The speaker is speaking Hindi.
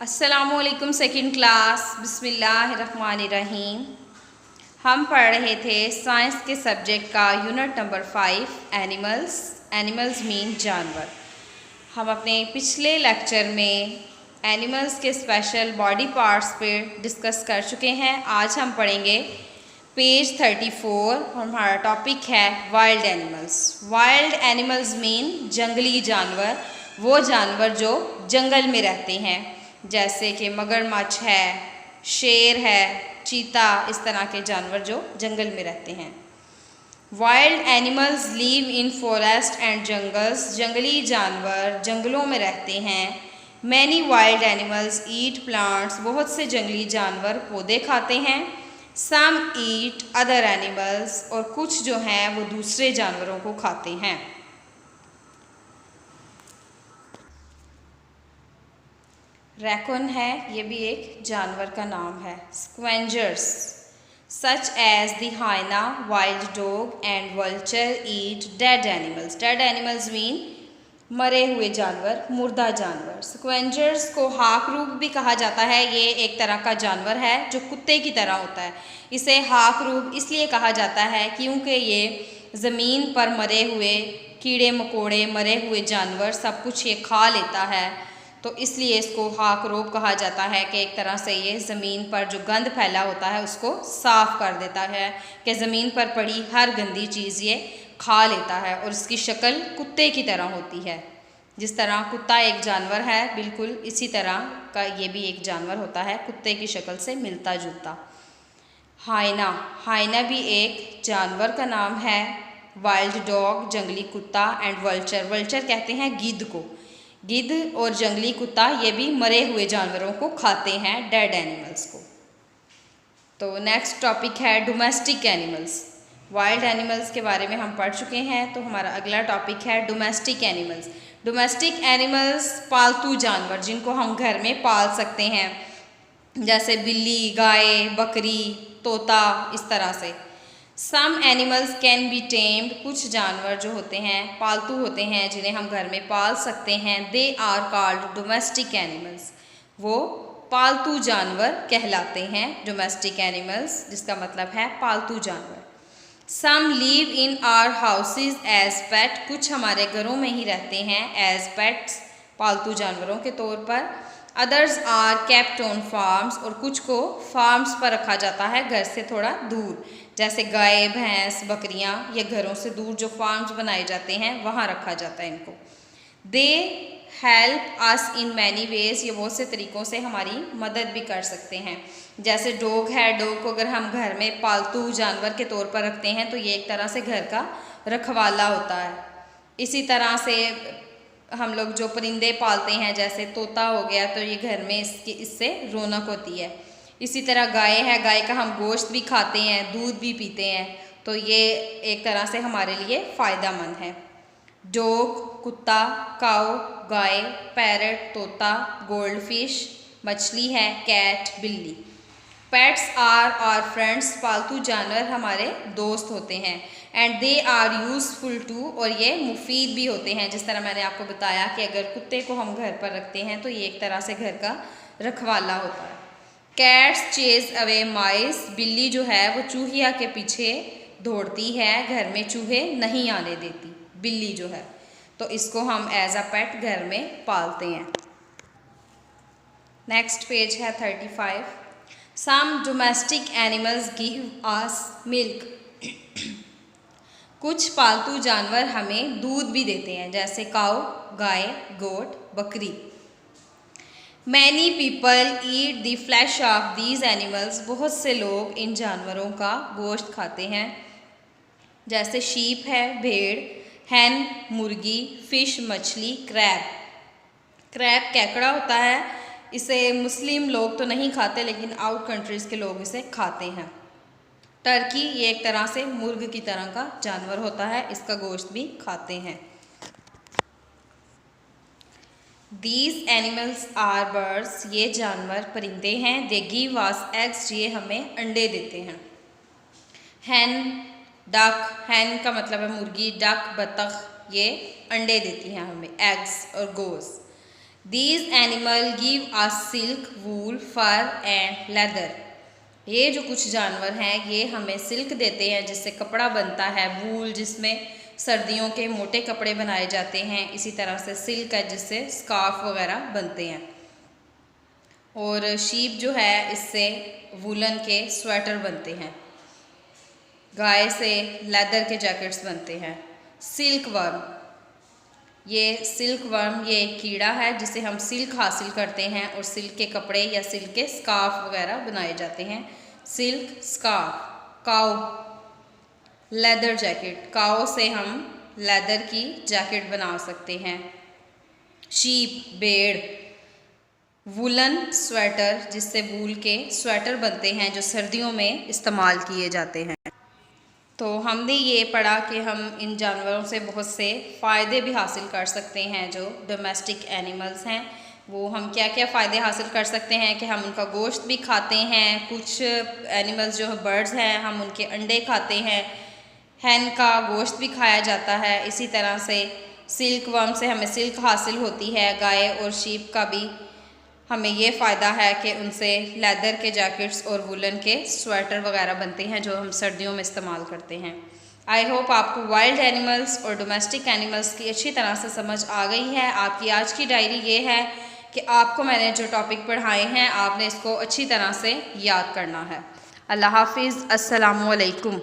अस्सलामुअलैकुम सेकंड क्लास। बिस्मिल्लाहिर्रहमानिर्रहीम। हम पढ़ रहे थे साइंस के सब्जेक्ट का unit number 5 animals. Animals mean जानवर। हम अपने पिछले लेक्चर में एनिमल्स के स्पेशल बॉडी पार्ट्स पे डिस्कस कर चुके हैं। आज हम पढ़ेंगे पेज 34। हमारा टॉपिक है wild animals. Wild animals mean जंगली जानवर, वो जानवर जो जंगल में रहते हैं, जैसे कि मगरमच्छ है, शेर है, चीता, इस तरह के जानवर जो जंगल में रहते हैं। Wild animals live in forest and jungles. जंगली जानवर जंगलों में रहते हैं। Many wild animals eat plants. बहुत से जंगली जानवर पौधे खाते हैं। सम ईट अदर एनिमल्स। और कुछ जो हैं वो दूसरे जानवरों को खाते हैं। रैकून है, ये भी एक जानवर का नाम है। Scavengers such as the hyena, wild dog and vulture eat dead animals. Dead animals mean मरे हुए जानवर, मुर्दा जानवर। स्क्वेंजर्स को हाकरूब भी कहा जाता है। ये एक तरह का जानवर है जो कुत्ते की तरह होता है। इसे हाकरूब इसलिए कहा जाता है क्योंकि ये ज़मीन पर मरे हुए कीड़े मकोड़े, मरे हुए जानवर सब कुछ ये खा लेता है, तो इसलिए इसको हाकरोब कहा जाता है कि एक तरह से ये ज़मीन पर जो गंद फैला होता है उसको साफ़ कर देता है, कि ज़मीन पर पड़ी हर गंदी चीज़ ये खा लेता है। और इसकी शक्ल कुत्ते की तरह होती है। जिस तरह कुत्ता एक जानवर है, बिल्कुल इसी तरह का ये भी एक जानवर होता है, कुत्ते की शक्ल से मिलता जुलता। हाइना, हाइना भी एक जानवर का नाम है। वाइल्ड डॉग जंगली कुत्ता एंड वल्चर, वल्चर कहते हैं गिद्ध को। गिद्ध और जंगली कुत्ता ये भी मरे हुए जानवरों को खाते हैं, डेड एनिमल्स को। तो नेक्स्ट टॉपिक है डोमेस्टिक एनिमल्स। वाइल्ड एनिमल्स के बारे में हम पढ़ चुके हैं, तो हमारा अगला टॉपिक है डोमेस्टिक एनिमल्स। डोमेस्टिक एनिमल्स पालतू जानवर जिनको हम घर में पाल सकते हैं, जैसे बिल्ली, गाय, बकरी, तोता, इस तरह से। Some animals can be tamed. कुछ जानवर जो होते हैं पालतू होते हैं जिन्हें हम घर में पाल सकते हैं। They are called domestic animals. वो पालतू जानवर कहलाते हैं, डोमेस्टिक एनिमल्स, जिसका मतलब है पालतू जानवर। Some live in our houses as pet. कुछ हमारे घरों में ही रहते हैं एज पेट्स, पालतू जानवरों के तौर पर। Others are kept on farms. और कुछ को फार्म्स पर रखा जाता है, घर से थोड़ा दूर, जैसे गाय, भैंस, बकरियां, ये घरों से दूर जो फार्म्स बनाए जाते हैं वहाँ रखा जाता है इनको। They help us in many ways. ये बहुत से तरीक़ों से हमारी मदद भी कर सकते हैं। जैसे डॉग है, डॉग को अगर हम घर में पालतू जानवर के तौर पर रखते हैं तो ये एक तरह से घर का रखवाला होता है। इसी तरह से हम लोग जो परिंदे पालते हैं, जैसे तोता हो गया, तो ये घर में इससे रौनक होती है। इसी तरह गाय है, गाय का हम गोश्त भी खाते हैं, दूध भी पीते हैं, तो ये एक तरह से हमारे लिए फ़ायदेमंद है। डॉग कुत्ता, काऊ गाय, पैरट तोता, गोल्ड फिश मछली है, कैट बिल्ली। Pets are our friends. पालतू जानवर हमारे दोस्त होते हैं। And they are useful too. और ये मुफीद भी होते हैं। जिस तरह मैंने आपको बताया कि अगर कुत्ते को हम घर पर रखते हैं तो ये एक तरह से घर का रखवाला होता है। कैट्स चेज अवे माइस। बिल्ली जो है वो चूहिया के पीछे दौड़ती है, घर में चूहे नहीं आने देती बिल्ली जो है, तो इसको हम एज अ पेट घर में पालते हैं। नेक्स्ट पेज है 35। Some domestic animals give us milk. कुछ पालतू जानवर हमें दूध भी देते हैं, जैसे काऊ गाय, गोट, बकरी। Many people eat the flash of these animals. बहुत से लोग इन जानवरों का गोश्त खाते हैं, जैसे शीप है, भेड़, हैन मुर्गी, फिश मछली, क्रैब। क्रैब केकड़ा होता है, इसे मुस्लिम लोग तो नहीं खाते लेकिन आउट कंट्रीज़ के लोग इसे खाते हैं। टर्की, ये एक तरह से मुर्ग की तरह का जानवर होता है, इसका गोश्त भी खाते हैं। These animals are birds. ये जानवर परिंदे हैं। They give us eggs. ये हमें अंडे देते हैं। हैन डक, हैन का मतलब है मुर्गी, डक बतख, ये अंडे देती हैं हमें, एग्स और गोस। These animal give us silk, wool, fur and leather. ये जो कुछ जानवर हैं ये हमें सिल्क देते हैं जिससे कपड़ा बनता है, वूल जिसमें सर्दियों के मोटे कपड़े बनाए जाते हैं, इसी तरह से सिल्क है जिससे स्कार्फ वगैरह बनते हैं, और शीप जो है इससे वूलन के स्वेटर बनते हैं, गाय से लेदर के जैकेट्स बनते हैं। सिल्क वर्म, ये सिल्क वर्म ये एक कीड़ा है जिससे हम सिल्क हासिल करते हैं और सिल्क के कपड़े या सिल्क के स्कार्फ वगैरह बनाए जाते हैं। Silk scarf. Cow, leather jacket, cow से हम लेदर की जैकेट बना सकते हैं। शीप, भेड़। वूलन स्वेटर, जिससे वूल के स्वेटर बनते हैं जो सर्दियों में इस्तेमाल किए जाते हैं। तो हमने ये पढ़ा कि हम इन जानवरों से बहुत से फ़ायदे भी हासिल कर सकते हैं। जो डोमेस्टिक एनिमल्स हैं वो हम क्या क्या फ़ायदे हासिल कर सकते हैं कि हम उनका गोश्त भी खाते हैं, कुछ एनिमल्स जो बर्ड्स हैं हम उनके अंडे खाते हैं, हैन का गोश्त भी खाया जाता है। इसी तरह से सिल्क वर्म से हमें सिल्क हासिल होती है। गाय और शीप का भी हमें ये फ़ायदा है कि उनसे लेदर के जैकेट्स और वुलन के स्वेटर वगैरह बनते हैं जो हम सर्दियों में इस्तेमाल करते हैं। आई होप आपको वाइल्ड एनिमल्स और डोमेस्टिक एनिमल्स की अच्छी तरह से समझ आ गई है। आपकी आज की डायरी ये है कि आपको मैंने जो टॉपिक पढ़ाए हैं आपने इसको अच्छी तरह से याद करना है। अल्लाह हाफिज़, अस्सलामु अलैकुम।